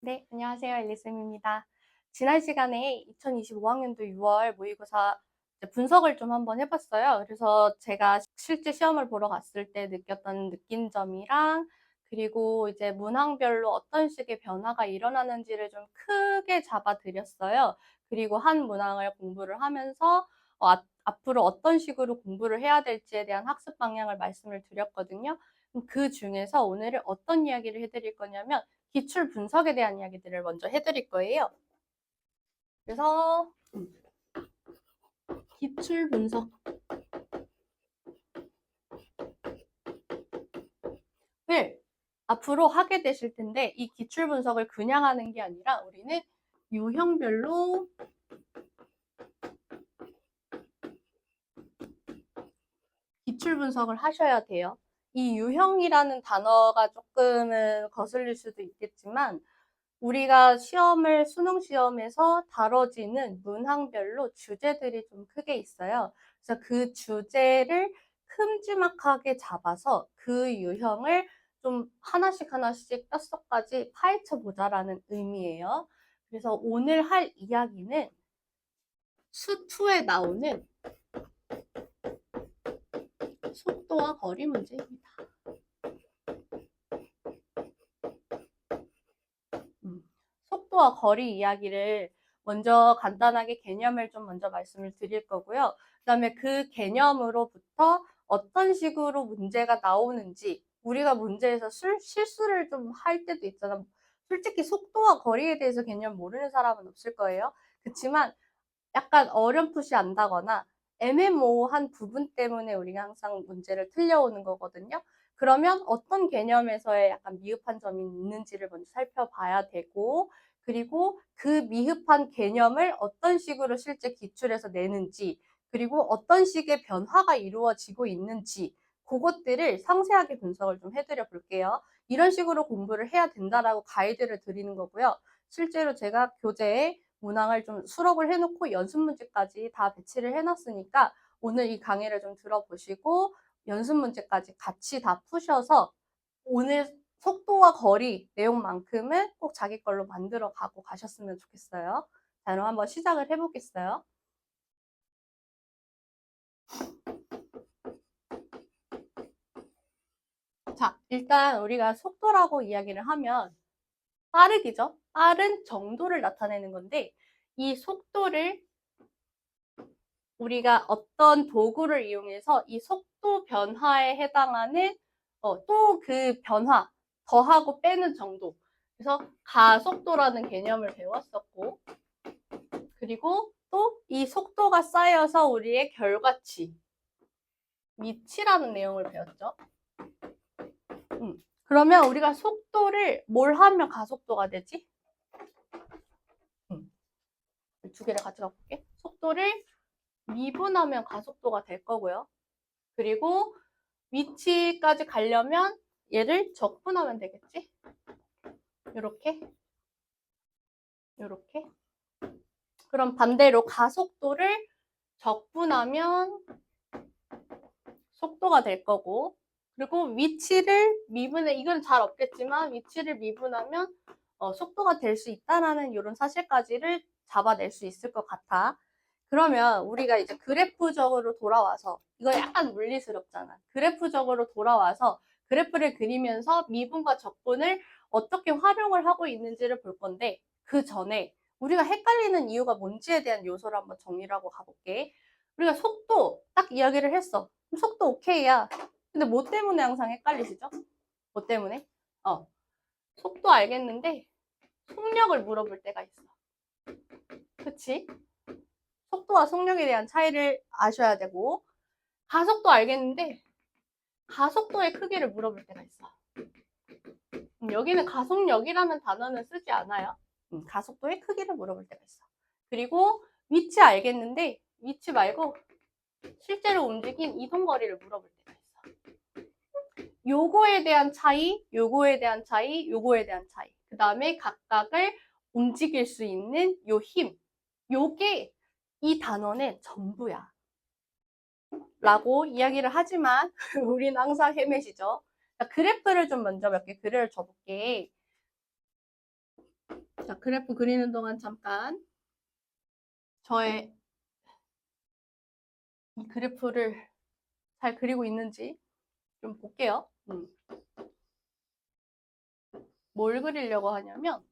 네, 안녕하세요. 엘리쌤입니다. 지난 시간에 2025학년도 6월 모의고사 분석을 좀 한번 해봤어요. 그래서 제가 실제 시험을 보러 갔을 때 느낀 점이랑 그리고 이제 문항별로 어떤 식의 변화가 일어나는지를 좀 크게 잡아드렸어요. 그리고 한 문항을 공부를 하면서 앞으로 어떤 식으로 공부를 해야 될지에 대한 학습 방향을 말씀을 드렸거든요. 그 중에서 오늘은 어떤 이야기를 해드릴 거냐면 기출 분석에 대한 이야기들을 먼저 해드릴 거예요. 그래서 기출 분석을 앞으로 하게 되실 텐데 이 기출 분석을 그냥 하는 게 아니라 우리는 유형별로 기출 분석을 하셔야 돼요. 이 유형이라는 단어가 조금은 거슬릴 수도 있겠지만 우리가 수능 시험에서 다뤄지는 문항별로 주제들이 좀 크게 있어요. 그래서 그 주제를 큼지막하게 잡아서 그 유형을 좀 하나씩 뼛속까지 파헤쳐 보자라는 의미예요. 그래서 오늘 할 이야기는 수2에 나오는 속도와 거리 문제입니다. 속도와 거리 이야기를 먼저 간단하게 개념을 좀 먼저 말씀을 드릴 거고요. 그다음에 그 개념으로부터 어떤 식으로 문제가 나오는지 우리가 문제에서 실수를 좀 할 때도 있잖아. 솔직히 속도와 거리에 대해서 개념 모르는 사람은 없을 거예요. 그렇지만 약간 어렴풋이 안다거나 애매모호한 부분 때문에 우리가 항상 문제를 틀려오는 거거든요. 그러면 어떤 개념에서의 약간 미흡한 점이 있는지를 먼저 살펴봐야 되고, 그리고 그 미흡한 개념을 어떤 식으로 실제 기출에서 내는지, 그리고 어떤 식의 변화가 이루어지고 있는지, 그것들을 상세하게 분석을 좀 해드려 볼게요. 이런 식으로 공부를 해야 된다라고 가이드를 드리는 거고요. 실제로 제가 교재에 문항을 좀 수록을 해놓고 연습 문제까지 다 배치를 해놨으니까 오늘 이 강의를 좀 들어보시고 연습 문제까지 같이 다 푸셔서 오늘 속도와 거리 내용만큼은 꼭 자기 걸로 만들어 가고 가셨으면 좋겠어요. 자, 그럼 한번 시작을 해보겠어요. 자, 일단 우리가 속도라고 이야기를 하면 빠르기죠. 빠른 정도를 나타내는 건데 이 속도를 우리가 어떤 도구를 이용해서 이 속도 변화에 해당하는 또 그 변화, 더하고 빼는 정도. 그래서 가속도라는 개념을 배웠었고, 그리고 또 이 속도가 쌓여서 우리의 결과치, 미치라는 내용을 배웠죠. 그러면 우리가 속도를 뭘 하면 가속도가 되지? 두 개를 같이 가볼게. 속도를 미분하면 가속도가 될 거고요. 그리고 위치까지 가려면 얘를 적분하면 되겠지? 이렇게, 이렇게. 그럼 반대로 가속도를 적분하면 속도가 될 거고, 그리고 위치를 이건 잘 없겠지만 위치를 미분하면 속도가 될 수 있다라는 이런 사실까지를 잡아낼 수 있을 것 같아. 그러면 우리가 이제 그래프적으로 돌아와서 이거 약간 물리스럽잖아. 그래프적으로 돌아와서 그래프를 그리면서 미분과 적분을 어떻게 활용을 하고 있는지를 볼 건데 그 전에 우리가 헷갈리는 이유가 뭔지에 대한 요소를 한번 정리를 하고 가볼게. 우리가 속도 딱 이야기를 했어. 속도 오케이야. 근데 뭐 때문에 항상 헷갈리시죠? 뭐 때문에? 속도 알겠는데 속력을 물어볼 때가 있어. 그치? 속도와 속력에 대한 차이를 아셔야 되고 가속도 알겠는데 가속도의 크기를 물어볼 때가 있어. 여기는 가속력이라는 단어는 쓰지 않아요. 가속도의 크기를 물어볼 때가 있어. 그리고 위치 알겠는데 위치 말고 실제로 움직인 이동거리를 물어볼 때가 있어. 요거에 대한 차이, 요거에 대한 차이, 요거에 대한 차이. 그 다음에 각각을 움직일 수 있는 요 힘. 요게 이 단어는 전부야. 라고 이야기를 하지만 우리는 항상 헤매시죠. 그래프를 좀 먼저 몇 개 그려줘볼게. 자, 그래프 그리는 동안 잠깐 저의 이 그래프를 잘 그리고 있는지 좀 볼게요. 뭘 그리려고 하냐면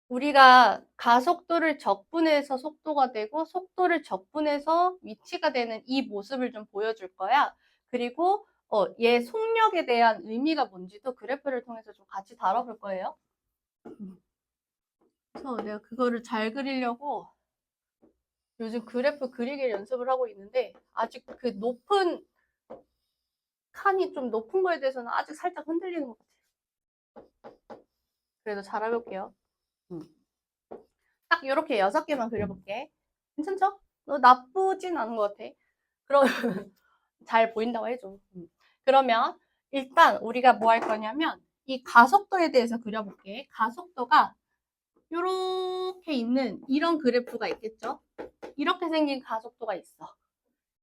우리가 가속도를 적분해서 속도가 되고 속도를 적분해서 위치가 되는 이 모습을 좀 보여줄 거야. 그리고 얘 속력에 대한 의미가 뭔지도 그래프를 통해서 좀 같이 다뤄볼 거예요. 그래서 내가 그거를 잘 그리려고 요즘 그래프 그리기 연습을 하고 있는데 아직 그 높은 칸이 좀 높은 거에 대해서는 아직 살짝 흔들리는 것 같아요. 그래도 잘 해볼게요. 딱 이렇게 6개만 그려볼게. 괜찮죠? 나쁘진 않은 것 같아. 그럼 잘 보인다고 해줘. 그러면 일단 우리가 뭐 할 거냐면 이 가속도에 대해서 그려볼게. 가속도가 이렇게 있는 이런 그래프가 있겠죠? 이렇게 생긴 가속도가 있어.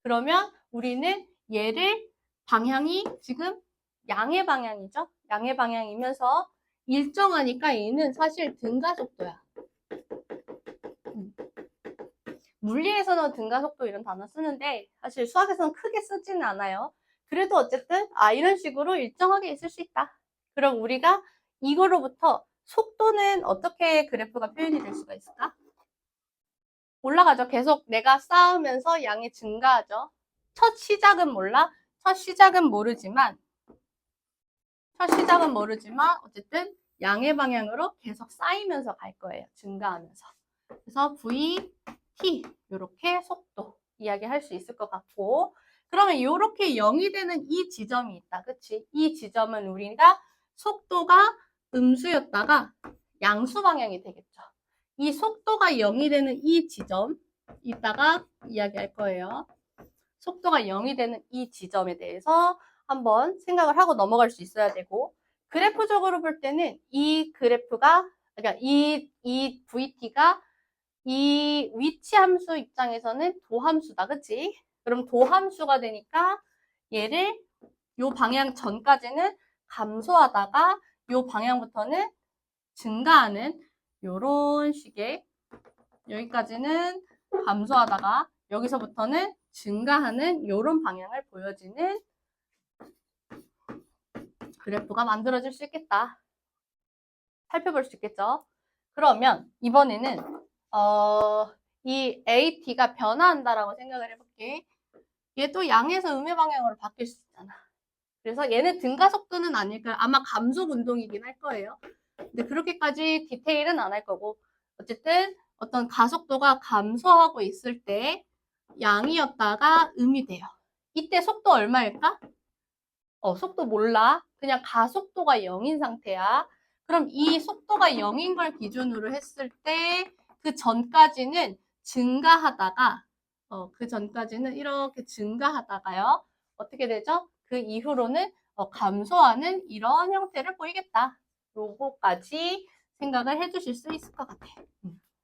그러면 우리는 얘를 방향이 지금 양의 방향이죠? 양의 방향이면서 일정하니까 얘는 사실 등가속도야. 물리에서는 등가속도 이런 단어 쓰는데 사실 수학에서는 크게 쓰지는 않아요. 그래도 어쨌든 이런 식으로 일정하게 있을 수 있다. 그럼 우리가 이거로부터 속도는 어떻게 그래프가 표현이 될 수가 있을까? 올라가죠. 계속 내가 쌓으면서 양이 증가하죠. 첫 시작은 몰라? 첫 시작은 모르지만 어쨌든 양의 방향으로 계속 쌓이면서 갈 거예요. 증가하면서. 그래서 V, T 이렇게 속도 이야기할 수 있을 것 같고 그러면 이렇게 0이 되는 이 지점이 있다. 그치? 이 지점은 우리가 속도가 음수였다가 양수 방향이 되겠죠. 이 속도가 0이 되는 이 지점 이따가 이야기할 거예요. 속도가 0이 되는 이 지점에 대해서 한번 생각을 하고 넘어갈 수 있어야 되고 그래프적으로 볼 때는 이 그래프가 그러니까 이 VT가 이 위치 함수 입장에서는 도함수다. 그치? 그럼 도함수가 되니까 얘를 요 방향 전까지는 감소하다가 요 방향부터는 증가하는 요런 식의 여기까지는 감소하다가 여기서부터는 증가하는 요런 방향을 보여지는 그래프가 만들어질 수 있겠다. 살펴볼 수 있겠죠? 그러면 이번에는 이 AT가 변화한다라고 생각을 해볼게. 얘도 양에서 음의 방향으로 바뀔 수 있잖아. 그래서 얘는 등가속도는 아닐까요? 아마 감속 운동이긴 할 거예요. 근데 그렇게까지 디테일은 안 할 거고 어쨌든 어떤 가속도가 감소하고 있을 때 양이었다가 음이 돼요. 이때 속도 얼마일까? 속도 몰라. 그냥 가속도가 0인 상태야. 그럼 이 속도가 0인 걸 기준으로 했을 때 그 전까지는 증가하다가 그 전까지는 이렇게 증가하다가요. 어떻게 되죠? 그 이후로는 감소하는 이런 형태를 보이겠다. 요거까지 생각을 해주실 수 있을 것 같아.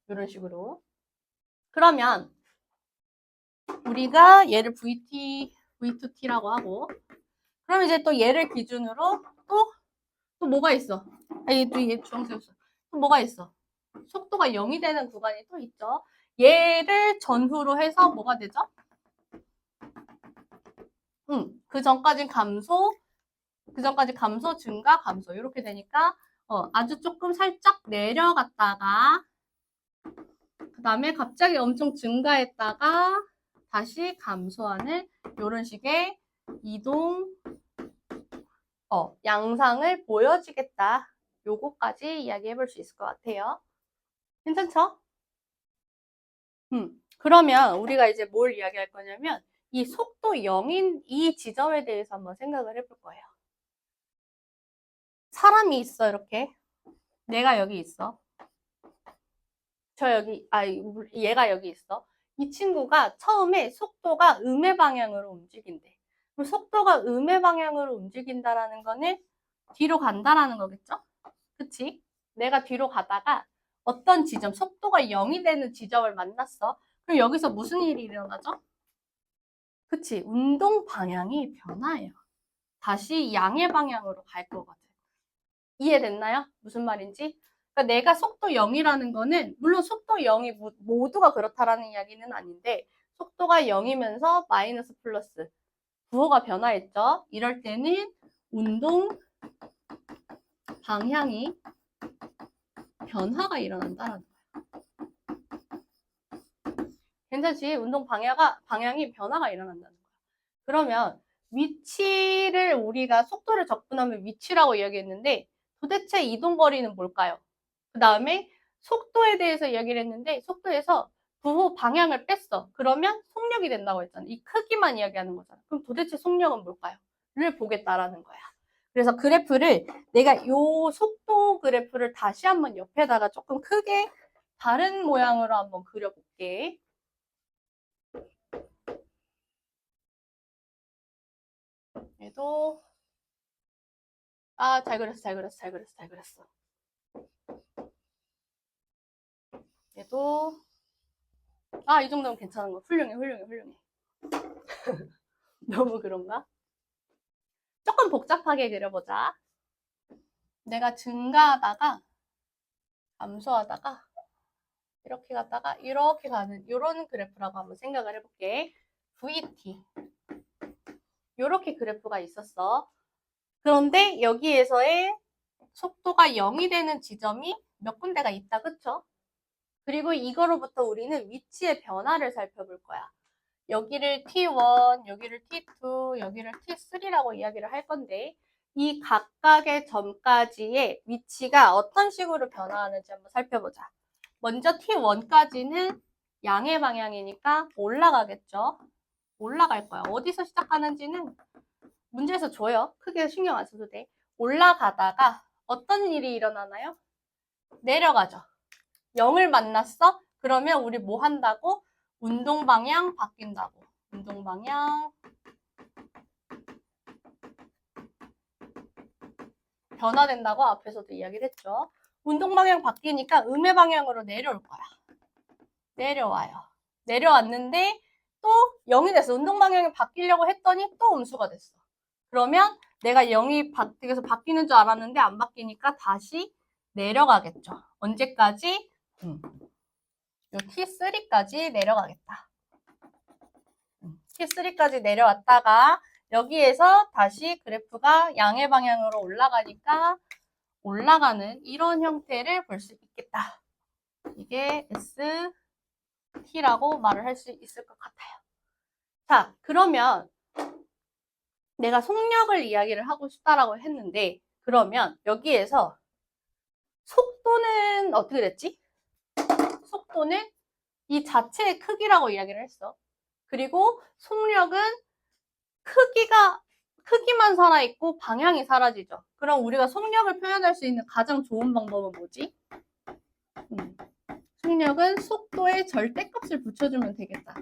이런 식으로. 그러면 우리가 얘를 VT, V2T라고 하고 그럼 이제 또 얘를 기준으로 또 뭐가 있어? 얘 주황색이었어. 또 뭐가 있어? 속도가 0이 되는 구간이 또 있죠. 얘를 전후로 해서 뭐가 되죠? 그 전까지 감소, 증가, 감소 이렇게 되니까 아주 조금 살짝 내려갔다가 그 다음에 갑자기 엄청 증가했다가 다시 감소하는 이런 식의 이동 양상을 보여주겠다. 요거까지 이야기해 볼 수 있을 것 같아요. 괜찮죠? 그러면 우리가 이제 뭘 이야기할 거냐면 이 속도 0인 이 지점에 대해서 한번 생각을 해볼 거예요. 사람이 있어, 이렇게. 내가 여기 있어. 얘가 여기 있어. 이 친구가 처음에 속도가 음의 방향으로 움직인대. 그럼 속도가 음의 방향으로 움직인다라는 거는 뒤로 간다라는 거겠죠? 그치? 내가 뒤로 가다가 어떤 지점, 속도가 0이 되는 지점을 만났어. 그럼 여기서 무슨 일이 일어나죠? 그치? 운동 방향이 변화해요. 다시 양의 방향으로 갈 거거든. 이해됐나요? 무슨 말인지? 그러니까 내가 속도 0이라는 거는 물론 속도 0이 모두가 그렇다라는 이야기는 아닌데 속도가 0이면서 마이너스 플러스 부호가 변화했죠. 이럴 때는 운동 방향이 변화가 일어난다는 거야. 괜찮지? 운동 방향이 변화가 일어난다는 거야. 그러면 위치를 우리가 속도를 적분하면 위치라고 이야기했는데 도대체 이동거리는 뭘까요? 그 다음에 속도에 대해서 이야기를 했는데 속도에서 부호 방향을 뺐어. 그러면 속력이 된다고 했잖아. 이 크기만 이야기하는 거잖아. 그럼 도대체 속력은 뭘까요? 를 보겠다라는 거야. 그래서 그래프를 내가 요 속도 그래프를 다시 한번 옆에다가 조금 크게 다른 모양으로 한번 그려볼게. 얘도 잘 그렸어. 얘도 이 정도면 괜찮은 거. 훌륭해. 너무 그런가? 조금 복잡하게 그려보자. 내가 증가하다가 감소하다가 이렇게 갔다가 이렇게 가는 이런 그래프라고 한번 생각을 해볼게. VT 이렇게 그래프가 있었어. 그런데 여기에서의 속도가 0이 되는 지점이 몇 군데가 있다, 그쵸? 그리고 이거로부터 우리는 위치의 변화를 살펴볼 거야. 여기를 T1, 여기를 T2, 여기를 T3라고 이야기를 할 건데 이 각각의 점까지의 위치가 어떤 식으로 변화하는지 한번 살펴보자. 먼저 T1까지는 양의 방향이니까 올라가겠죠. 올라갈 거야. 어디서 시작하는지는 문제에서 줘요. 크게 신경 안 써도 돼. 올라가다가 어떤 일이 일어나나요? 내려가죠. 0을 만났어? 그러면 우리 뭐 한다고? 운동 방향 바뀐다고. 운동 방향 변화된다고 앞에서도 이야기를 했죠. 운동 방향 바뀌니까 음의 방향으로 내려올 거야. 내려와요. 내려왔는데 또 0이 됐어. 운동 방향이 바뀌려고 했더니 또 음수가 됐어. 그러면 내가 0이 바뀌는 줄 알았는데 안 바뀌니까 다시 내려가겠죠. 언제까지? 요 T3까지 내려가겠다. T3까지 내려왔다가 여기에서 다시 그래프가 양의 방향으로 올라가니까 올라가는 이런 형태를 볼 수 있겠다. 이게 ST라고 말을 할 수 있을 것 같아요. 자, 그러면 내가 속력을 이야기를 하고 싶다라고 했는데 그러면 여기에서 속도는 어떻게 됐지? 속도는 이 자체의 크기라고 이야기를 했어. 그리고 속력은 크기만 살아있고 방향이 사라지죠. 그럼 우리가 속력을 표현할 수 있는 가장 좋은 방법은 뭐지? 속력은 속도의 절대값을 붙여주면 되겠다.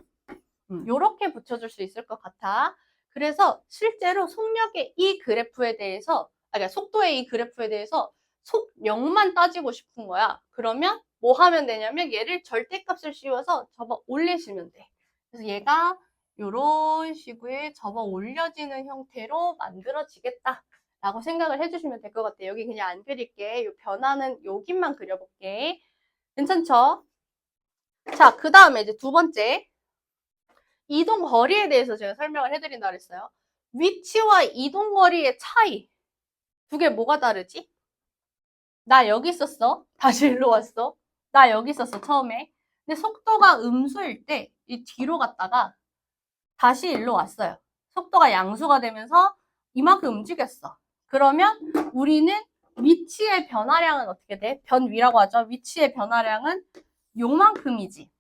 이렇게 붙여줄 수 있을 것 같아. 그래서 실제로 속력의 이 그래프에 대해서, 그러니까 속도의 이 그래프에 대해서 속력만 따지고 싶은 거야. 그러면 뭐 하면 되냐면 얘를 절대값을 씌워서 접어 올리시면 돼. 그래서 얘가 이런 식의 접어 올려지는 형태로 만들어지겠다 라고 생각을 해주시면 될 것 같아요. 여기 그냥 안 그릴게. 이 변화는 여기만 그려볼게. 괜찮죠? 자, 그 다음에 이제 두 번째 이동 거리에 대해서 제가 설명을 해드린다 그랬어요. 위치와 이동 거리의 차이 두 개 뭐가 다르지? 나 여기 있었어. 다시 일로 왔어. 나 여기 있었어 처음에. 근데 속도가 음수일 때 이 뒤로 갔다가 다시 일로 왔어요. 속도가 양수가 되면서 이만큼 움직였어. 그러면 우리는 위치의 변화량은 어떻게 돼? 변위라고 하죠. 위치의 변화량은 요만큼이지.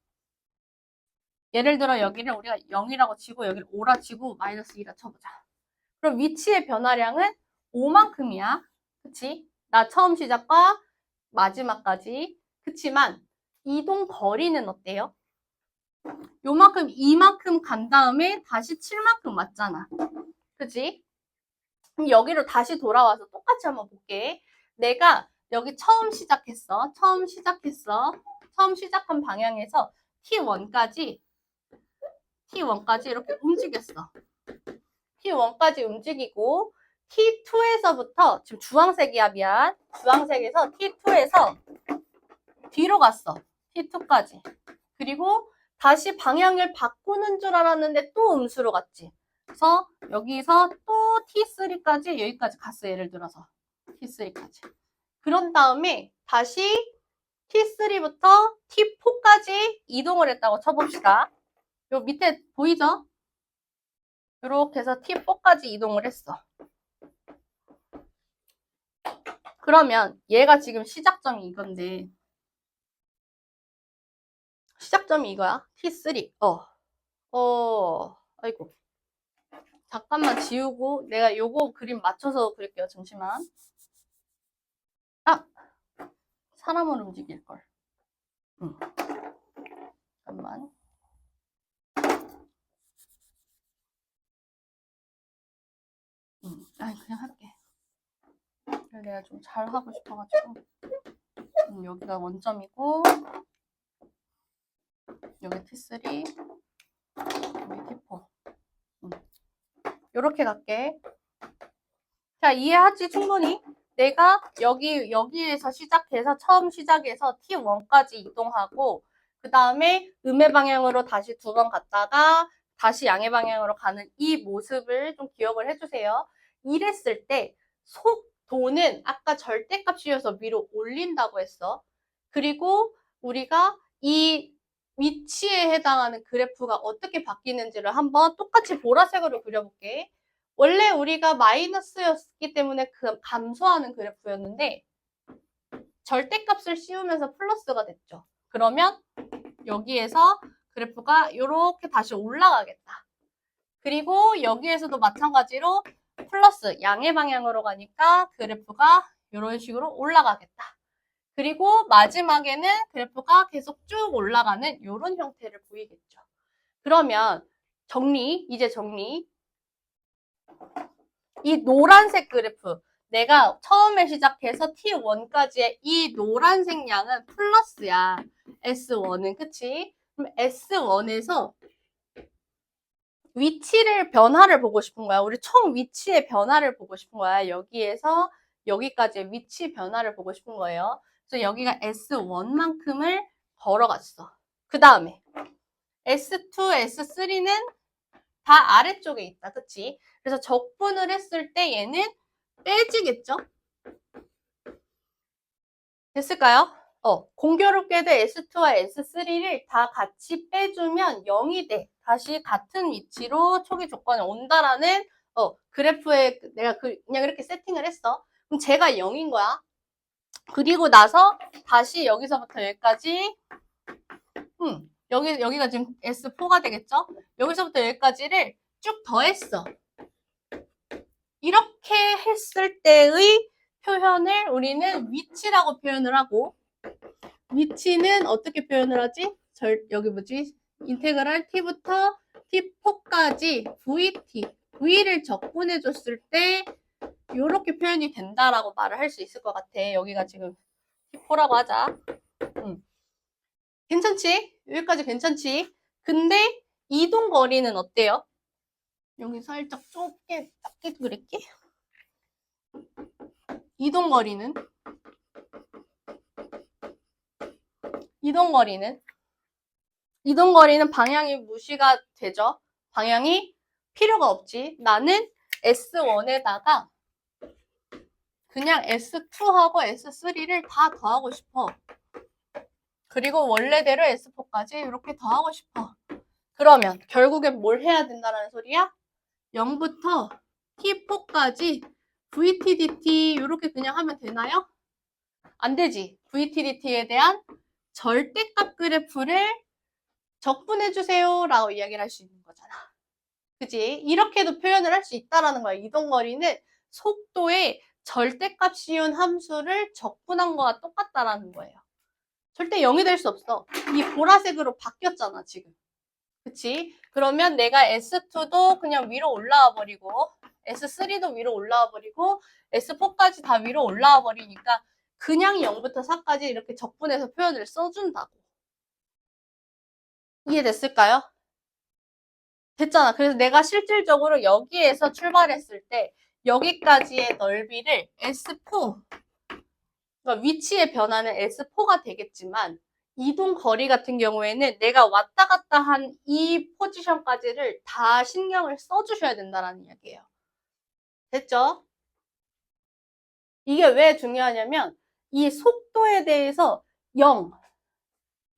예를 들어 여기를 우리가 0이라고 치고 여기를 5라 치고 마이너스 2라 쳐보자. 그럼 위치의 변화량은 5만큼이야. 그치? 나 처음 시작과 마지막까지. 그치만 이동 거리는 어때요? 요만큼, 이만큼 간 다음에 다시 7만큼 왔잖아. 그치? 그럼 여기로 다시 돌아와서 똑같이 한번 볼게. 내가 여기 처음 시작했어. 처음 시작한 방향에서 T1까지 이렇게 움직였어. T1까지 움직이고 T2에서부터 지금 주황색이야, 미안. 주황색에서 T2에서 뒤로 갔어. T2까지. 그리고 다시 방향을 바꾸는 줄 알았는데 또 음수로 갔지. 그래서 여기서 또 T3까지 여기까지 갔어. 예를 들어서 T3까지. 그런 다음에 다시 T3부터 T4까지 이동을 했다고 쳐봅시다. 요 밑에 보이죠? 이렇게 해서 T4까지 이동을 했어. 그러면 얘가 지금 시작점이 이건데 시작점이 이거야. T3. 아이고. 잠깐만 지우고 내가 요거 그림 맞춰서 그릴게요. 잠시만. 아! 사람을 움직일걸. 잠깐만. 아니 그냥 할게. 내가 좀 잘하고 싶어가지고. 여기가 원점이고 여기 T3 여기 T4 요렇게 갈게. 자, 이해하지 충분히? 내가 여기에서 시작해서 처음 시작해서 T1까지 이동하고 그 다음에 음의 방향으로 다시 2번 갔다가 다시 양의 방향으로 가는 이 모습을 좀 기억을 해주세요. 이랬을 때 속도는 아까 절대값이어서 위로 올린다고 했어. 그리고 우리가 이 위치에 해당하는 그래프가 어떻게 바뀌는지를 한번 똑같이 보라색으로 그려볼게. 원래 우리가 마이너스였기 때문에 감소하는 그래프였는데 절대값을 씌우면서 플러스가 됐죠. 그러면 여기에서 그래프가 이렇게 다시 올라가겠다. 그리고 여기에서도 마찬가지로 플러스 양의 방향으로 가니까 그래프가 이런 식으로 올라가겠다. 그리고 마지막에는 그래프가 계속 쭉 올라가는 이런 형태를 보이겠죠. 그러면 이제 정리. 이 노란색 그래프, 내가 처음에 시작해서 T1까지의 이 노란색 양은 플러스야. S1은, 그치? 그럼 S1에서 위치를 변화를 보고 싶은 거야. 우리 총 위치의 변화를 보고 싶은 거야. 여기에서 여기까지의 위치 변화를 보고 싶은 거예요. 그래서 여기가 S1만큼을 걸어갔어. 그 다음에 S2, S3는 다 아래쪽에 있다. 그치? 그래서 적분을 했을 때 얘는 빼지겠죠? 됐을까요? 공교롭게도 S2와 S3를 다 같이 빼주면 0이 돼. 다시 같은 위치로 초기 조건에 온다라는 그래프에 내가 그냥 이렇게 세팅을 했어. 그럼 제가 0인 거야. 그리고 나서 다시 여기서부터 여기까지 여기가 지금 S4가 되겠죠? 여기서부터 여기까지를 쭉 더했어. 이렇게 했을 때의 표현을 우리는 위치라고 표현을 하고 위치는 어떻게 표현을 하지? 여기 뭐지? 인테그랄 t부터 t4까지 v를 적분해 줬을 때 이렇게 표현이 된다라고 말을 할 수 있을 것 같아. 여기가 지금 t4라고 하자. 괜찮지? 여기까지 괜찮지? 근데 이동 거리는 어때요? 여기 살짝 작게 그릴게. 이동 거리는 방향이 무시가 되죠. 방향이 필요가 없지. 나는 S1에다가 그냥 S2하고 S3를 다 더하고 싶어. 그리고 원래대로 S4까지 이렇게 더하고 싶어. 그러면 결국엔 뭘 해야 된다는 소리야? 0부터 T4까지 VTDT 이렇게 그냥 하면 되나요? 안 되지. VTDT에 대한 절대값 그래프를 적분해주세요 라고 이야기를 할 수 있는 거잖아. 그지? 이렇게도 표현을 할 수 있다라는 거야. 이동거리는 속도의 절대값 씌운 함수를 적분한 거와 똑같다라는 거예요. 절대 0이 될 수 없어. 이 보라색으로 바뀌었잖아, 지금. 그치? 그러면 내가 S2도 그냥 위로 올라와 버리고 S3도 위로 올라와 버리고 S4까지 다 위로 올라와 버리니까 그냥 0부터 4까지 이렇게 적분해서 표현을 써준다고. 이해됐을까요? 됐잖아. 그래서 내가 실질적으로 여기에서 출발했을 때 여기까지의 넓이를 S4, 그러니까 위치의 변화는 S4가 되겠지만 이동 거리 같은 경우에는 내가 왔다 갔다 한 이 포지션까지를 다 신경을 써주셔야 된다는 이야기예요. 됐죠? 이게 왜 중요하냐면 이 속도에 대해서 0,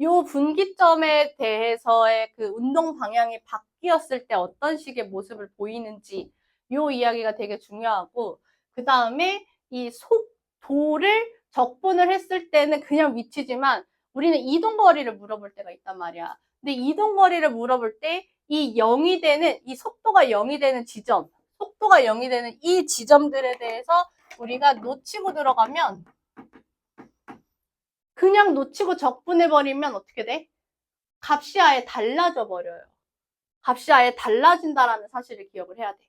요 분기점에 대해서의 그 운동 방향이 바뀌었을 때 어떤 식의 모습을 보이는지 요 이야기가 되게 중요하고, 그 다음에 이 속도를 적분을 했을 때는 그냥 위치지만 우리는 이동거리를 물어볼 때가 있단 말이야. 근데 이동거리를 물어볼 때 이 0이 되는, 이 속도가 0이 되는 지점, 속도가 0이 되는 이 지점들에 대해서 우리가 놓치고 들어가면, 그냥 놓치고 적분해버리면 어떻게 돼? 값이 아예 달라져 버려요. 값이 아예 달라진다라는 사실을 기억을 해야 돼.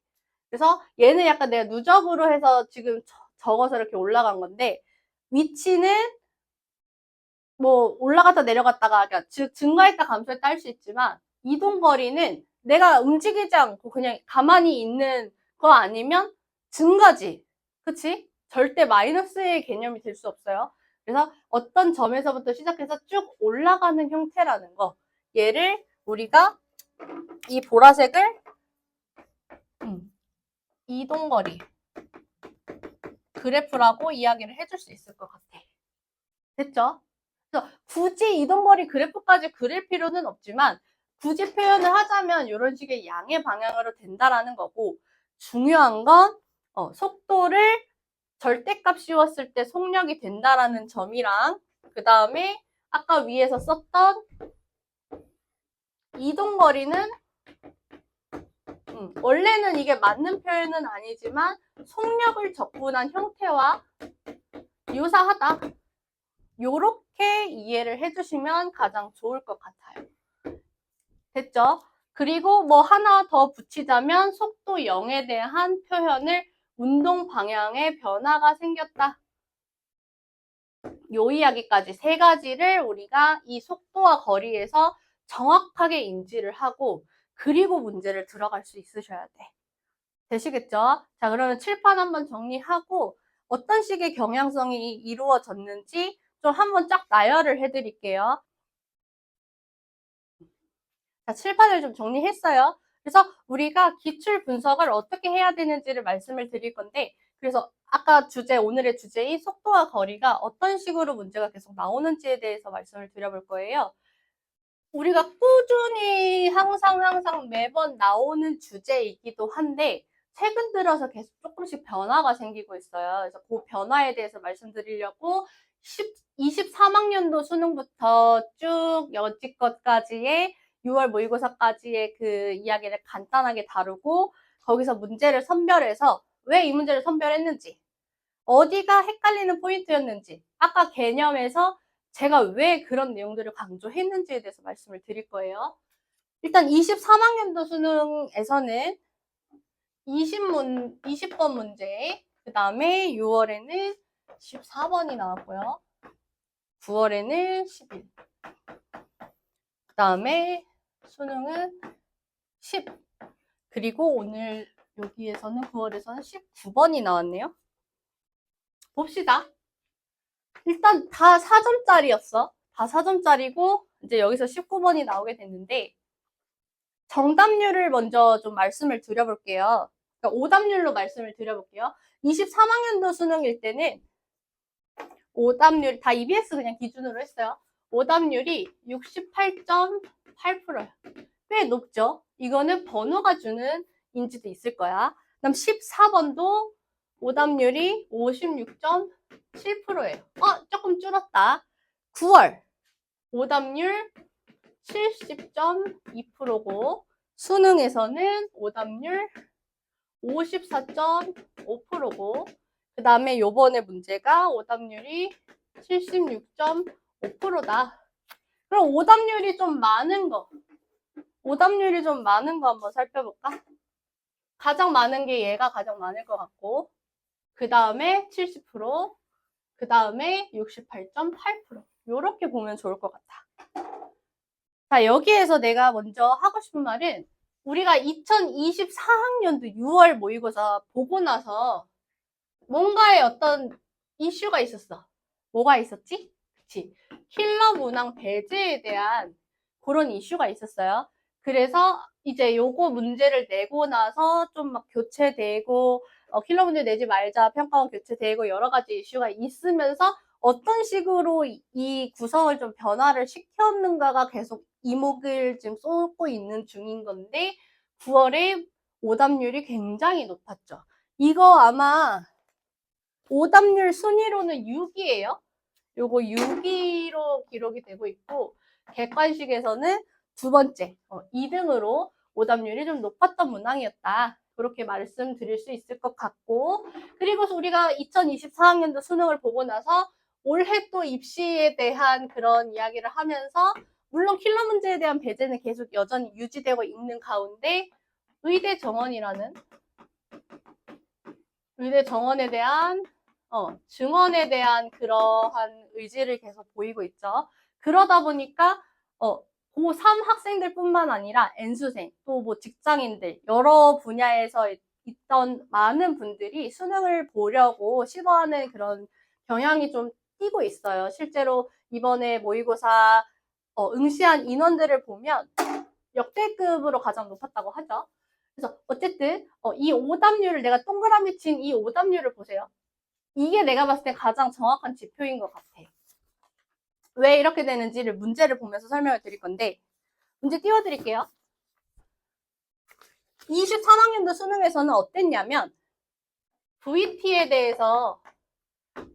그래서 얘는 약간 내가 누적으로 해서 지금 적어서 이렇게 올라간 건데, 위치는 뭐 올라갔다 내려갔다가, 그러니까 즉 증가했다 감소했다 할 수 있지만 이동거리는 내가 움직이지 않고 그냥 가만히 있는 거 아니면 증가지. 그치? 절대 마이너스의 개념이 될 수 없어요. 그래서 어떤 점에서부터 시작해서 쭉 올라가는 형태라는 거, 얘를 우리가 이 보라색을 이동거리 그래프라고 이야기를 해줄 수 있을 것 같아. 됐죠? 그래서 굳이 이동거리 그래프까지 그릴 필요는 없지만 굳이 표현을 하자면 이런 식의 양의 방향으로 된다라는 거고, 중요한 건 속도를 절대값 씌웠을 때 속력이 된다라는 점이랑, 그 다음에 아까 위에서 썼던 이동거리는 원래는 이게 맞는 표현은 아니지만 속력을 적분한 형태와 유사하다. 요렇게 이해를 해주시면 가장 좋을 것 같아요. 됐죠? 그리고 뭐 하나 더 붙이자면 속도 0에 대한 표현을 운동 방향의 변화가 생겼다. 요 이야기까지 세 가지를 우리가 이 속도와 거리에서 정확하게 인지를 하고, 그리고 문제를 들어갈 수 있으셔야 돼. 되시겠죠? 자, 그러면 칠판 한번 정리하고 어떤 식의 경향성이 이루어졌는지 좀 한번 쫙 나열을 해드릴게요. 자, 칠판을 좀 정리했어요. 그래서 우리가 기출 분석을 어떻게 해야 되는지를 말씀을 드릴 건데, 그래서 아까 오늘의 주제인 속도와 거리가 어떤 식으로 문제가 계속 나오는지에 대해서 말씀을 드려볼 거예요. 우리가 꾸준히 항상 매번 나오는 주제이기도 한데 최근 들어서 계속 조금씩 변화가 생기고 있어요. 그래서 그 변화에 대해서 말씀드리려고 23학년도 수능부터 쭉 여지껏까지의 6월 모의고사까지의 그 이야기를 간단하게 다루고, 거기서 문제를 선별해서 왜 이 문제를 선별했는지, 어디가 헷갈리는 포인트였는지, 아까 개념에서 제가 왜 그런 내용들을 강조했는지에 대해서 말씀을 드릴 거예요. 일단 23학년도 수능에서는 20번 문제, 그 다음에 6월에는 14번이 나왔고요. 9월에는 11, 그 다음에 수능은 10, 그리고 오늘 여기에서는 9월에서는 19번이 나왔네요. 봅시다. 일단 다 4점짜리였어. 다 4점짜리고 이제 여기서 19번이 나오게 됐는데, 정답률을 먼저 좀 말씀을 드려볼게요. 그러니까 오답률로 말씀을 드려볼게요. 23학년도 수능일 때는 오답률 다 EBS 그냥 기준으로 했어요. 오답률이 68.8%예요. 꽤 높죠? 이거는 번호가 주는 인지도 있을 거야. 그다음 14번도 오답률이 56.7%예요. 조금 줄었다. 9월 오답률 70.2%고 수능에서는 오답률 54.5%고, 그 다음에 요번에 문제가 오답률이 76.5%다. 그럼 오답률이 좀 많은 거 한번 살펴볼까? 가장 많은 게 얘가 가장 많을 것 같고, 그 다음에 70%, 그 다음에 68.8%. 요렇게 보면 좋을 것 같아. 자, 여기에서 내가 먼저 하고 싶은 말은 우리가 2024학년도 6월 모의고사 보고 나서 뭔가의 어떤 이슈가 있었어. 뭐가 있었지? 그치. 킬러 문항 배제에 대한 그런 이슈가 있었어요. 그래서 이제 요거 문제를 내고 나서 좀 막 교체되고, 킬러 문제 내지 말자, 평가원 교체되고 여러 가지 이슈가 있으면서 어떤 식으로 이 구성을 좀 변화를 시켰는가가 계속 이목을 지금 쏟고 있는 중인 건데, 9월에 오답률이 굉장히 높았죠. 이거 아마 오답률 순위로는 6위예요. 요거 6위로 기록이 되고 있고, 객관식에서는 두 번째, 2등으로 오답률이 좀 높았던 문항이었다. 그렇게 말씀드릴 수 있을 것 같고, 그리고 우리가 2024학년도 수능을 보고 나서 올해 또 입시에 대한 그런 이야기를 하면서, 물론 킬러 문제에 대한 배제는 계속 여전히 유지되고 있는 가운데, 의대 정원에 대한 증언에 대한 그러한 의지를 계속 보이고 있죠. 그러다 보니까 고3 학생들뿐만 아니라 N수생, 또 뭐 직장인들, 여러 분야에서 있던 많은 분들이 수능을 보려고 시도하는 그런 경향이 좀 띄고 있어요. 실제로 이번에 모의고사 응시한 인원들을 보면 역대급으로 가장 높았다고 하죠. 그래서 어쨌든 이 오답률을 내가 동그라미 친 이 오답률을 보세요. 이게 내가 봤을 때 가장 정확한 지표인 것 같아. 왜 이렇게 되는지를 문제를 보면서 설명을 드릴 건데, 문제 띄워드릴게요. 23학년도 수능에서는 어땠냐면 VT에 대해서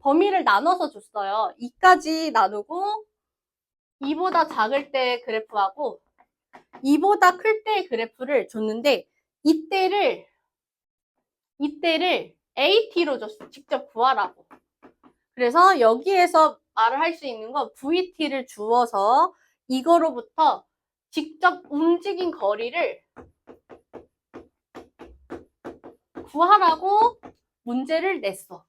범위를 나눠서 줬어요. 2까지 나누고 2보다 작을 때 그래프하고 2보다 클 때 그래프를 줬는데 이때를 AT로 줬어. 직접 구하라고. 그래서 여기에서 말을 할 수 있는 건 VT를 주어서 이거로부터 직접 움직인 거리를 구하라고 문제를 냈어.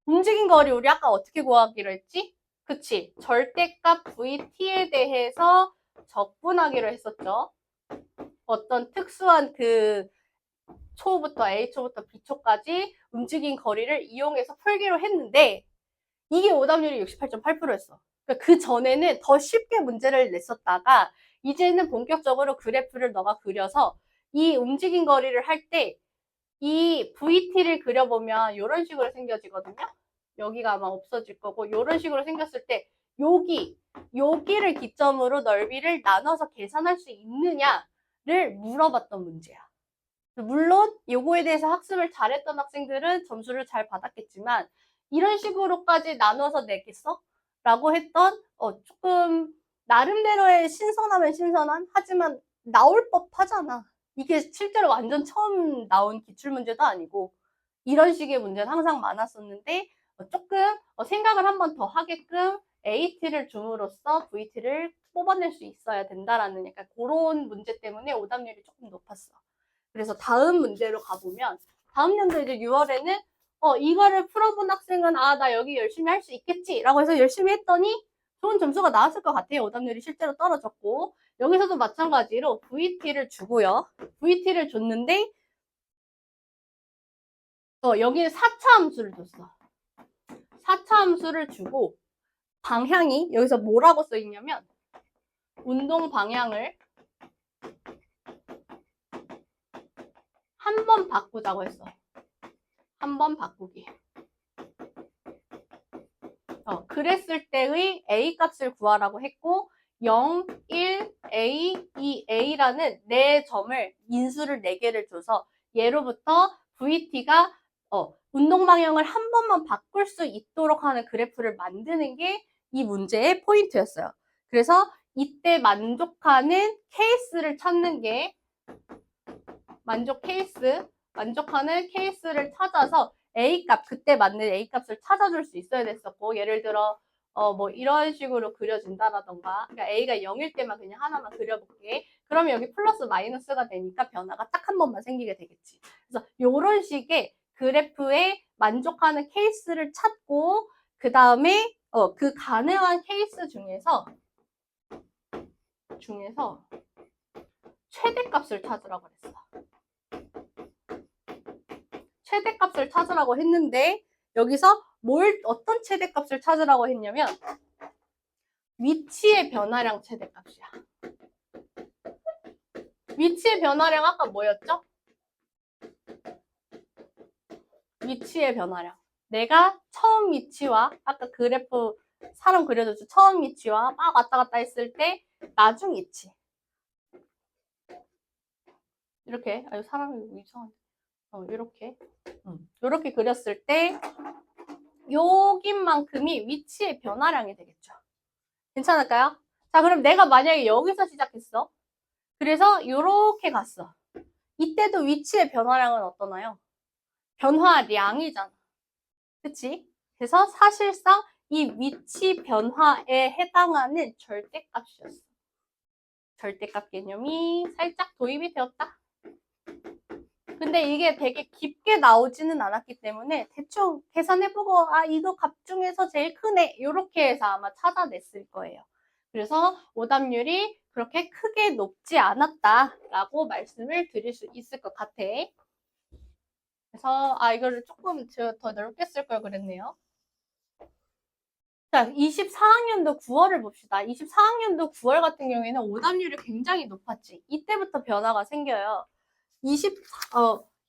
움직인 거리 우리 아까 어떻게 구하기로 했지? 그치? 절대값 VT에 대해서 적분하기로 했었죠. 어떤 특수한 그 초부터 A초부터 B초까지 움직인 거리를 이용해서 풀기로 했는데 이게 오답률이 68.8%였어. 그러니까 그 전에는 더 쉽게 문제를 냈었다가 이제는 본격적으로 그래프를 너가 그려서 이 움직인 거리를 할 때 이 VT를 그려보면 이런 식으로 생겨지거든요. 여기가 아마 없어질 거고 이런 식으로 생겼을 때 여기를 기점으로 넓이를 나눠서 계산할 수 있느냐를 물어봤던 문제야. 물론 요거에 대해서 학습을 잘했던 학생들은 점수를 잘 받았겠지만 이런 식으로까지 나눠서 내겠어? 라고 했던 조금 나름대로의 신선하면 신선한 하지만 나올 법하잖아. 이게 실제로 완전 처음 나온 기출문제도 아니고 이런 식의 문제는 항상 많았었는데 조금 생각을 한 번 더 하게끔 AT를 줌으로써 VT를 뽑아낼 수 있어야 된다라는 약간 그런 문제 때문에 오답률이 조금 높았어. 그래서 다음 문제로 가보면 다음 연도 이제 6월에는 이거를 풀어본 학생은 나 여기 열심히 할 수 있겠지 라고 해서 열심히 했더니 좋은 점수가 나왔을 것 같아요. 오답률이 실제로 떨어졌고 여기서도 마찬가지로 VT를 주고요. VT를 줬는데 여기는 4차 함수를 줬어. 4차 함수를 주고 방향이 여기서 뭐라고 써있냐면 운동 방향을 한 번 바꾸자고 했어. 한 번 바꾸기. 그랬을 때의 A 값을 구하라고 했고 0, 1, A, 2, A라는 네 점을 인수를 4개를 줘서 얘로부터 VT가 운동 방향을 한 번만 바꿀 수 있도록 하는 그래프를 만드는 게 이 문제의 포인트였어요. 그래서 이때 만족하는 케이스를 찾는 게 만족하는 케이스를 찾아서 A값, 그때 맞는 A값을 찾아줄 수 있어야 됐었고, 예를 들어, 뭐, 이런 식으로 그려진다라던가, 그러니까 A가 0일 때만 그냥 하나만 그려볼게. 그러면 여기 플러스 마이너스가 되니까 변화가 딱 한 번만 생기게 되겠지. 그래서 이런 식의 그래프에 만족하는 케이스를 찾고, 그 다음에, 그 가능한 케이스 중에서 최대값을 찾으라고 그랬어. 최대값을 찾으라고 했는데 여기서 어떤 최대값을 찾으라고 했냐면 위치의 변화량 최대값이야. 위치의 변화량 아까 뭐였죠? 위치의 변화량. 내가 처음 위치와 아까 그래프 사람 그려줬죠. 처음 위치와 막 왔다 갔다 했을 때 나중 위치. 이렇게 사람이 이상한데. 이렇게 그렸을 때 여긴만큼이 위치의 변화량이 되겠죠. 괜찮을까요? 자, 그럼 내가 만약에 여기서 시작했어. 그래서 이렇게 갔어. 이때도 위치의 변화량은 어떠나요? 변화량이잖아. 그치? 그래서 사실상 이 위치 변화에 해당하는 절대값이었어. 절대값 개념이 살짝 도입이 되었다. 근데 이게 되게 깊게 나오지는 않았기 때문에 대충 계산해보고 이거 값 중에서 제일 크네 이렇게 해서 아마 찾아냈을 거예요. 그래서 오답률이 그렇게 크게 높지 않았다라고 말씀을 드릴 수 있을 것 같아. 그래서 이거를 조금 더 넓게 쓸 걸 그랬네요. 자, 24학년도 9월을 봅시다. 24학년도 9월 같은 경우에는 오답률이 굉장히 높았지. 이때부터 변화가 생겨요.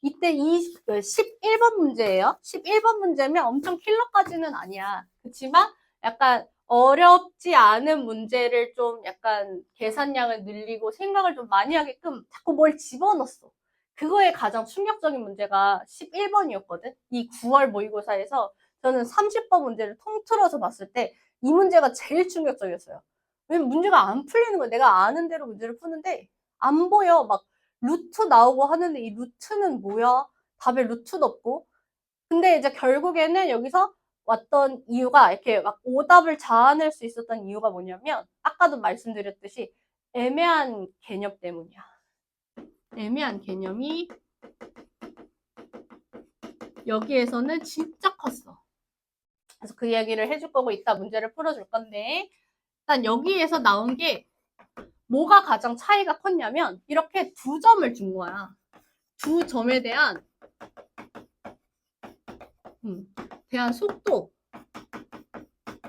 이때 11번 문제예요. 11번 문제면 엄청 킬러까지는 아니야. 그렇지만 약간 어렵지 않은 문제를 좀 약간 계산량을 늘리고 생각을 좀 많이 하게끔 자꾸 뭘 집어넣었어. 그거에 가장 충격적인 문제가 11번이었거든. 이 9월 모의고사에서 저는 30번 문제를 통틀어서 봤을 때 이 문제가 제일 충격적이었어요. 왜냐면 문제가 안 풀리는 거야. 내가 아는 대로 문제를 푸는데 안 보여. 막 루트 나오고 하는데 이 루트는 뭐야? 답에 루트도 없고. 근데 이제 결국에는 여기서 왔던 이유가 이렇게 막 오답을 자아낼 수 있었던 이유가 뭐냐면 아까도 말씀드렸듯이 애매한 개념 때문이야. 애매한 개념이 여기에서는 진짜 컸어. 그래서 그 얘기를 해줄 거고 이따 문제를 풀어줄 건데 일단 여기에서 나온 게 뭐가 가장 차이가 컸냐면 이렇게 두 점을 준 거야. 두 점에 대한 속도.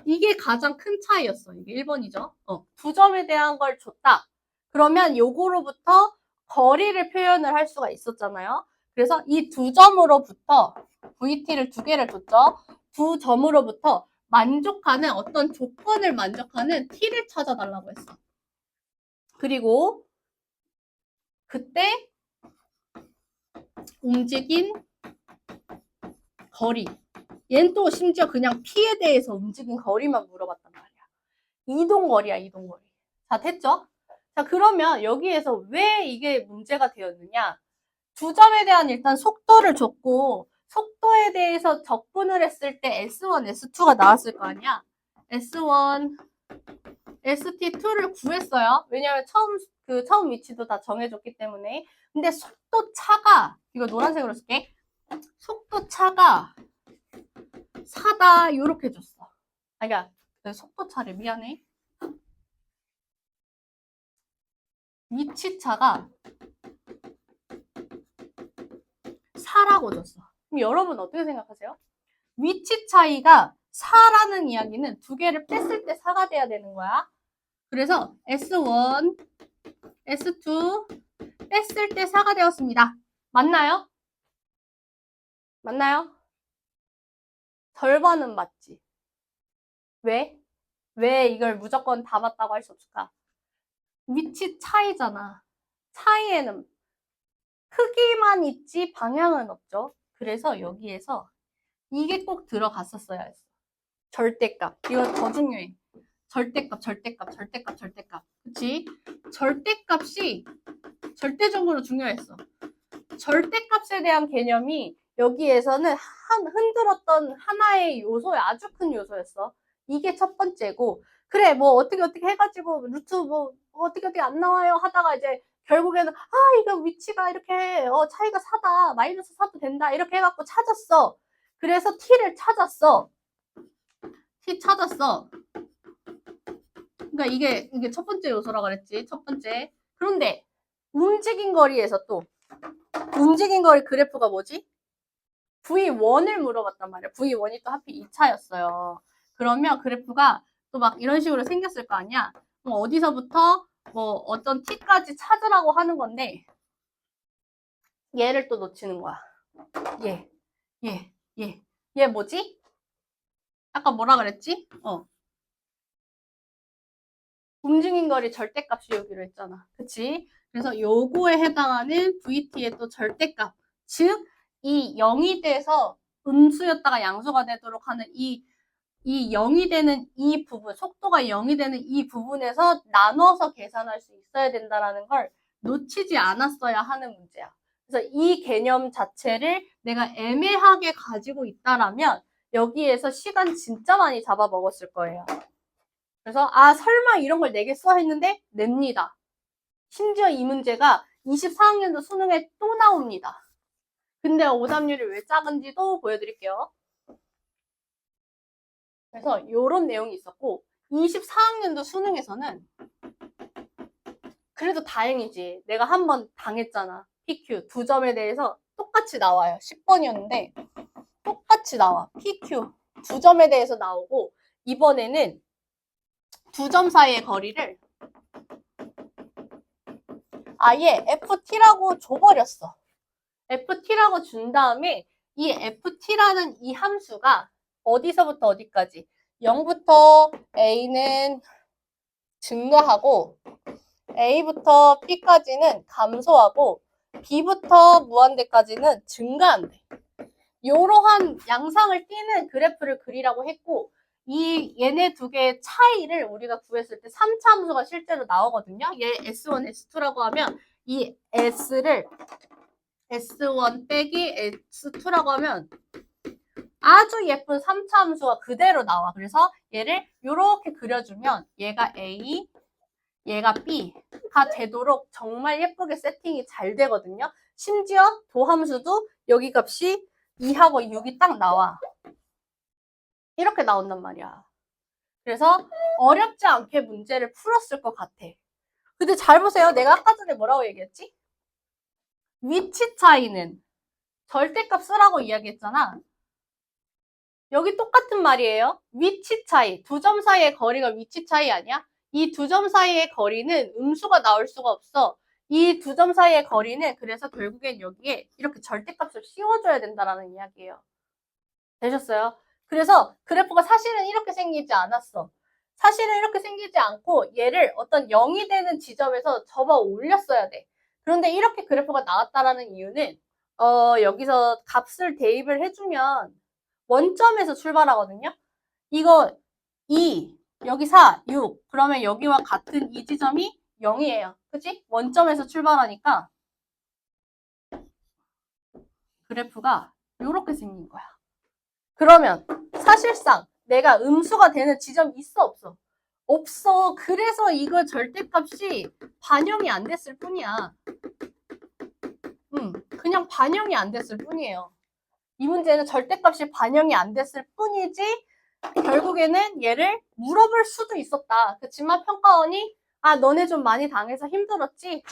이게 가장 큰 차이였어. 이게 1번이죠. 두 점에 대한 걸 줬다. 그러면 요거로부터 거리를 표현을 할 수가 있었잖아요. 그래서 이 두 점으로부터 VT를 두 개를 줬죠. 두 점으로부터 만족하는 어떤 조건을 만족하는 T를 찾아달라고 했어. 그리고 그때 움직인 거리. 얘는 또 심지어 그냥 P에 대해서 움직인 거리만 물어봤단 말이야. 이동거리야, 이동거리. 자, 됐죠? 자, 그러면 여기에서 왜 이게 문제가 되었느냐? 두 점에 대한 일단 속도를 줬고, 속도에 대해서 적분을 했을 때 S1, S2가 나왔을 거 아니야? S1, ST2를 구했어요. 왜냐면 처음 위치도 다 정해줬기 때문에. 근데 속도 차가, 이거 노란색으로 쓸게. 속도 차가 4다, 요렇게 줬어. 그러니까, 속도 차를 미안해. 위치차가 4라고 줬어. 그럼 여러분 어떻게 생각하세요? 위치 차이가 4라는 이야기는 두 개를 뺐을 때 4가 돼야 되는 거야. 그래서 S1, S2 뺐을 때 4가 되었습니다. 맞나요? 맞나요? 절반은 맞지. 왜? 왜 이걸 무조건 다 맞다고 할 수 없을까? 위치 차이잖아. 차이에는 크기만 있지 방향은 없죠. 그래서 여기에서 이게 꼭 들어갔었어야 했어. 절대값. 이거 더 중요해. 절대값, 절대값, 절대값, 절대값. 그치? 절대값이 절대적으로 중요했어. 절대값에 대한 개념이 여기에서는 흔들었던 하나의 요소야. 아주 큰 요소였어. 이게 첫 번째고. 그래, 뭐, 어떻게 해가지고, 루트 뭐, 어떻게 안 나와요? 하다가 이제, 결국에는, 이거 위치가 이렇게, 차이가 4다. 마이너스 4도 된다. 이렇게 해갖고 찾았어. 그래서 T를 찾았어. T 찾았어. 그러니까 이게 첫 번째 요소라고 그랬지. 첫 번째. 그런데 움직인 거리에서 또 움직인 거리 그래프가 뭐지? V1을 물어봤단 말이야. V1이 또 하필 2차였어요. 그러면 그래프가 또 막 이런 식으로 생겼을 거 아니야? 뭐 어디서부터 뭐 어떤 t까지 찾으라고 하는 건데 얘를 또 놓치는 거야. 얘 뭐지? 아까 뭐라 그랬지? 움직인 거리 절대값 씌우기로 했잖아. 그치? 그래서 요거에 해당하는 VT의 또 절대값. 즉, 이 0이 돼서 음수였다가 양수가 되도록 하는 이 0이 되는 이 부분, 속도가 0이 되는 이 부분에서 나눠서 계산할 수 있어야 된다는 걸 놓치지 않았어야 하는 문제야. 그래서 이 개념 자체를 내가 애매하게 가지고 있다라면 여기에서 시간 진짜 많이 잡아먹었을 거예요. 그래서 설마 이런 걸 내겠어 했는데 냅니다. 심지어 이 문제가 24학년도 수능에 또 나옵니다. 근데 오답률이 왜 작은지도 보여드릴게요. 그래서 이런 내용이 있었고 24학년도 수능에서는 그래도 다행이지. 내가 한번 당했잖아. PQ 2점에 대해서 똑같이 나와요. 10번이었는데 똑같이 나와. PQ 2점에 대해서 나오고 이번에는 2점 사이의 거리를 아예 FT라고 줘버렸어. FT라고 준 다음에 이 FT라는 이 함수가 어디서부터 어디까지 0부터 A는 증가하고 A부터 P까지는 감소하고 B부터 무한대까지는 증가한대. 이러한 양상을 띠는 그래프를 그리라고 했고 얘네 두 개의 차이를 우리가 구했을 때 3차 함수가 실제로 나오거든요. 얘 S1, S2라고 하면 이 S를 S1 빼기 S2라고 하면 아주 예쁜 3차 함수가 그대로 나와. 그래서 얘를 이렇게 그려주면 얘가 A, 얘가 B가 되도록 정말 예쁘게 세팅이 잘 되거든요. 심지어 도함수도 여기 값이 2하고 6이 딱 나와. 이렇게 나온단 말이야. 그래서 어렵지 않게 문제를 풀었을 것 같아. 근데 잘 보세요. 내가 아까 전에 뭐라고 얘기했지? 위치 차이는 절대값 쓰라고 이야기했잖아. 여기 똑같은 말이에요. 위치 차이. 2점 사이의 거리가 위치 차이 아니야? 이 2점 사이의 거리는 음수가 나올 수가 없어. 이 2점 사이의 거리는 그래서 결국엔 여기에 이렇게 절대값을 씌워줘야 된다는 이야기예요. 되셨어요? 그래서 그래프가 사실은 이렇게 생기지 않았어. 사실은 이렇게 생기지 않고 얘를 어떤 0이 되는 지점에서 접어 올렸어야 돼. 그런데 이렇게 그래프가 나왔다라는 이유는 여기서 값을 대입을 해주면 원점에서 출발하거든요. 이거 2, 여기 4, 6. 그러면 여기와 같은 이 지점이 0이에요. 그치? 원점에서 출발하니까 그래프가 이렇게 생긴 거야. 그러면 사실상 내가 음수가 되는 지점이 있어 없어? 없어. 그래서 이거 절대값이 반영이 안 됐을 뿐이야. 그냥 반영이 안 됐을 뿐이에요. 이 문제는 절대값이 반영이 안 됐을 뿐이지 결국에는 얘를 물어볼 수도 있었다. 그치만 평가원이 너네 좀 많이 당해서 힘들었지?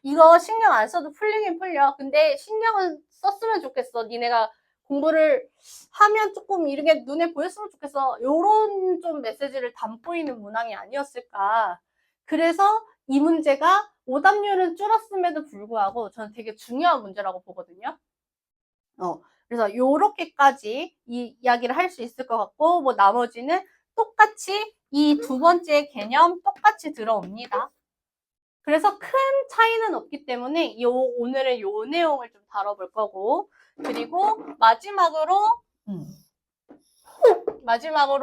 이거 신경 안 써도 풀리긴 풀려. 근데 신경은 썼으면 좋겠어. 니네가 공부를 하면 조금 이렇게 눈에 보였으면 좋겠어. 요런 좀 메시지를 담고 있는 문항이 아니었을까. 그래서 이 문제가 오답률은 줄었음에도 불구하고 저는 되게 중요한 문제라고 보거든요. 그래서 요렇게까지 이 이야기를 할 수 있을 것 같고 뭐 나머지는 똑같이 이 두 번째 개념 똑같이 들어옵니다. 그래서 큰 차이는 없기 때문에 오늘은 요 내용을 좀 다뤄볼 거고 그리고 마지막으로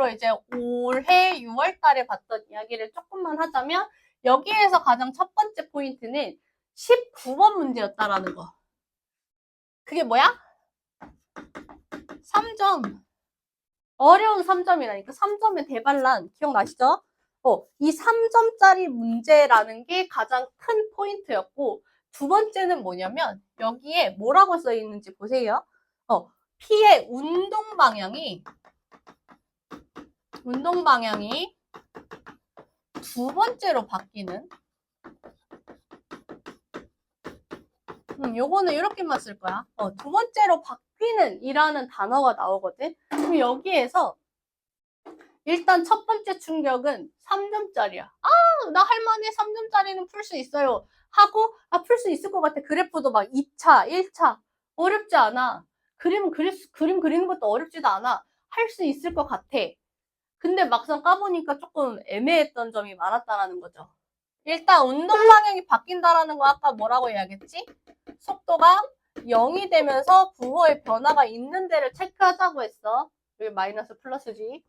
이제 올해 6월 달에 봤던 이야기를 조금만 하자면 여기에서 가장 첫 번째 포인트는 19번 문제였다라는 거. 그게 뭐야? 3점. 어려운 3점이라니까. 3점의 대반란 기억나시죠? 이 3점짜리 문제라는 게 가장 큰 포인트였고 두 번째는 뭐냐면 여기에 뭐라고 써 있는지 보세요. P의 운동 방향이 두 번째로 바뀌는 요거는 이렇게만 쓸 거야. 두 번째로 바뀌는 이라는 단어가 나오거든. 그럼 여기에서 일단 첫 번째 충격은 3점짜리야. 나 할만해. 3점짜리는 풀 수 있어요. 하고, 풀 수 있을 것 같아. 그래프도 막 2차, 1차. 어렵지 않아. 그림 그리는 것도 어렵지도 않아. 할 수 있을 것 같아. 근데 막상 까보니까 조금 애매했던 점이 많았다라는 거죠. 일단 운동 방향이 바뀐다라는 거 아까 뭐라고 이야기했지? 속도가 0이 되면서 부호의 변화가 있는 데를 체크하자고 했어. 여기 마이너스 플러스지.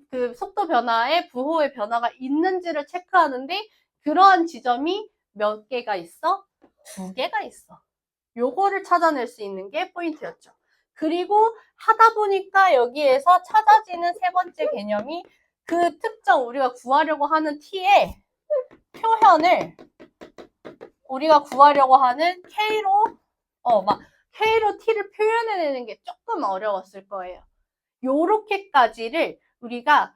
그 속도 변화에 부호의 변화가 있는지를 체크하는데 그러한 지점이 몇 개가 있어? 2개가 있어. 요거를 찾아낼 수 있는 게 포인트였죠. 그리고 하다 보니까 여기에서 찾아지는 세 번째 개념이 그 특정 우리가 구하려고 하는 t의 표현을 우리가 구하려고 하는 K로 K로 T를 표현해내는 게 조금 어려웠을 거예요. 요렇게까지를 우리가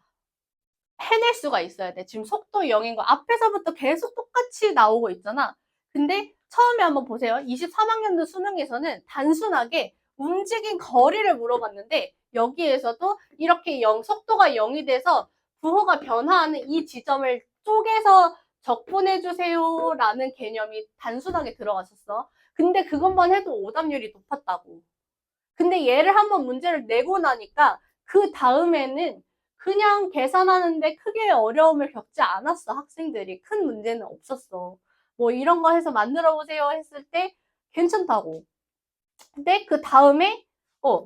해낼 수가 있어야 돼. 지금 속도 0인 거 앞에서부터 계속 똑같이 나오고 있잖아. 근데 처음에 한번 보세요. 23학년도 수능에서는 단순하게 움직인 거리를 물어봤는데 여기에서도 이렇게 속도가 0이 돼서 부호가 변화하는 이 지점을 쪼개서 적분해주세요 라는 개념이 단순하게 들어갔었어. 근데 그것만 해도 오답률이 높았다고. 근데 얘를 한번 문제를 내고 나니까 그 다음에는 그냥 계산하는데 크게 어려움을 겪지 않았어. 학생들이. 큰 문제는 없었어. 뭐 이런 거 해서 만들어 보세요 했을 때 괜찮다고. 근데 그 다음에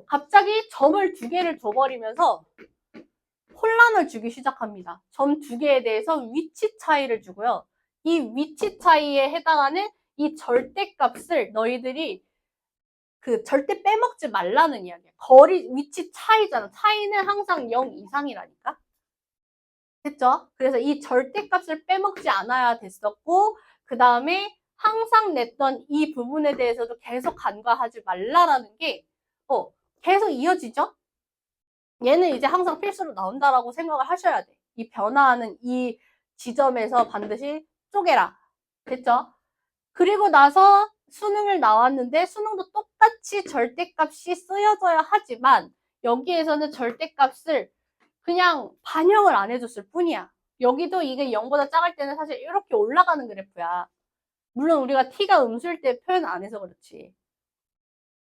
갑자기 점을 2개를 줘버리면서 혼란을 주기 시작합니다. 점 2개에 대해서 위치 차이를 주고요. 이 위치 차이에 해당하는 이 절대값을 너희들이 절대 빼먹지 말라는 이야기야. 거리, 위치 차이잖아. 차이는 항상 0 이상이라니까. 됐죠? 그래서 이 절대값을 빼먹지 않아야 됐었고, 그 다음에 항상 냈던 이 부분에 대해서도 계속 간과하지 말라라는 게, 계속 이어지죠? 얘는 이제 항상 필수로 나온다라고 생각을 하셔야 돼. 이 변화하는 이 지점에서 반드시 쪼개라. 됐죠? 그리고 나서 수능을 나왔는데 수능도 똑같이 절대값이 쓰여져야 하지만 여기에서는 절대값을 그냥 반영을 안 해줬을 뿐이야. 여기도 이게 0보다 작을 때는 사실 이렇게 올라가는 그래프야. 물론 우리가 t가 음수일 때 표현 안 해서 그렇지.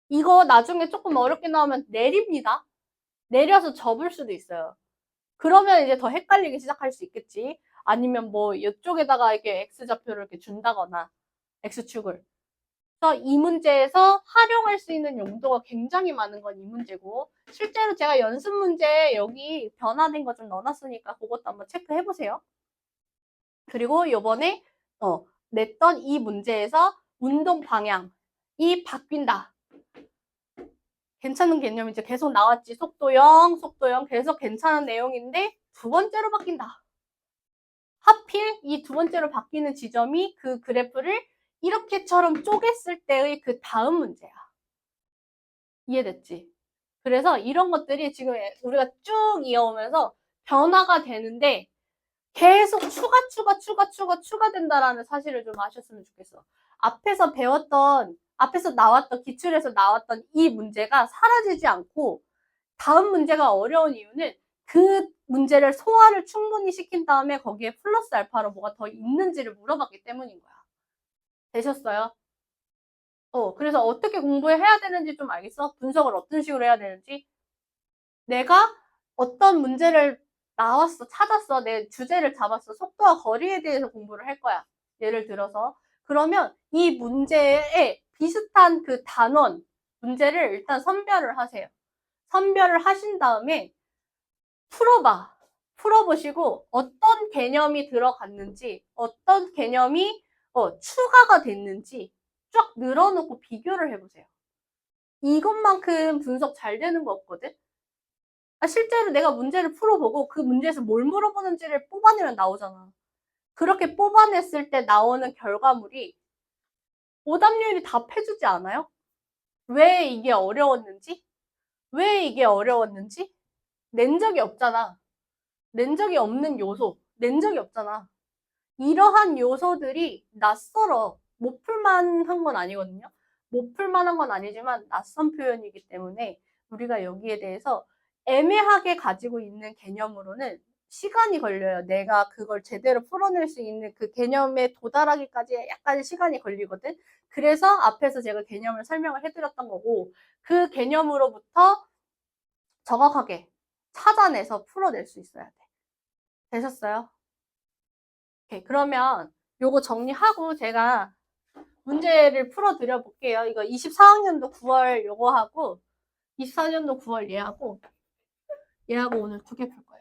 이거 나중에 조금 어렵게 나오면 내립니다. 내려서 접을 수도 있어요. 그러면 이제 더 헷갈리기 시작할 수 있겠지. 아니면 뭐 이쪽에다가 이렇게 x좌표를 이렇게 준다거나 x축을. 그래서 이 문제에서 활용할 수 있는 용도가 굉장히 많은 건 이 문제고 실제로 제가 연습 문제 여기 변화된 거 좀 넣어놨으니까 그것도 한번 체크해 보세요. 그리고 요번에 냈던 이 문제에서 운동 방향이 바뀐다. 괜찮은 개념이죠. 계속 나왔지. 속도 0, 속도 0 계속 괜찮은 내용인데 두 번째로 바뀐다. 하필 이 두 번째로 바뀌는 지점이 그 그래프를 이렇게처럼 쪼갰을 때의 그 다음 문제야. 이해됐지? 그래서 이런 것들이 지금 우리가 쭉 이어오면서 변화가 되는데 계속 추가된다라는 사실을 좀 아셨으면 좋겠어. 앞에서 나왔던, 기출에서 나왔던 이 문제가 사라지지 않고 다음 문제가 어려운 이유는 그 문제를 소화를 충분히 시킨 다음에 거기에 플러스 알파로 뭐가 더 있는지를 물어봤기 때문인 거야. 되셨어요? 그래서 어떻게 공부해야 되는지 좀 알겠어? 분석을 어떤 식으로 해야 되는지? 내가 어떤 문제를 찾았어. 내 주제를 잡았어. 속도와 거리에 대해서 공부를 할 거야. 예를 들어서. 그러면 이 문제에 비슷한 그 단원, 문제를 일단 선별을 하세요. 선별을 하신 다음에 풀어보시고 어떤 개념이 들어갔는지, 어떤 개념이 추가가 됐는지 쫙 늘어놓고 비교를 해보세요. 이것만큼 분석 잘 되는 거 없거든? 실제로 내가 문제를 풀어보고 그 문제에서 뭘 물어보는지를 뽑아내면 나오잖아. 그렇게 뽑아냈을 때 나오는 결과물이 오답률이 답해주지 않아요? 왜 이게 어려웠는지? 왜 이게 어려웠는지? 낸 적이 없잖아. 낸 적이 없는 요소. 낸 적이 없잖아. 이러한 요소들이 낯설어. 못 풀만한 건 아니거든요. 못 풀만한 건 아니지만 낯선 표현이기 때문에 우리가 여기에 대해서 애매하게 가지고 있는 개념으로는 시간이 걸려요. 내가 그걸 제대로 풀어낼 수 있는 그 개념에 도달하기까지 약간 시간이 걸리거든. 그래서 앞에서 제가 개념을 설명을 해드렸던 거고, 그 개념으로부터 정확하게 찾아내서 풀어낼 수 있어야 돼. 되셨어요? 오케이, 그러면 요거 정리하고 제가 문제를 풀어드려 볼게요. 이거 24학년도 9월 요거 하고 24년도 9월 얘하고 오늘 2개 풀 거예요.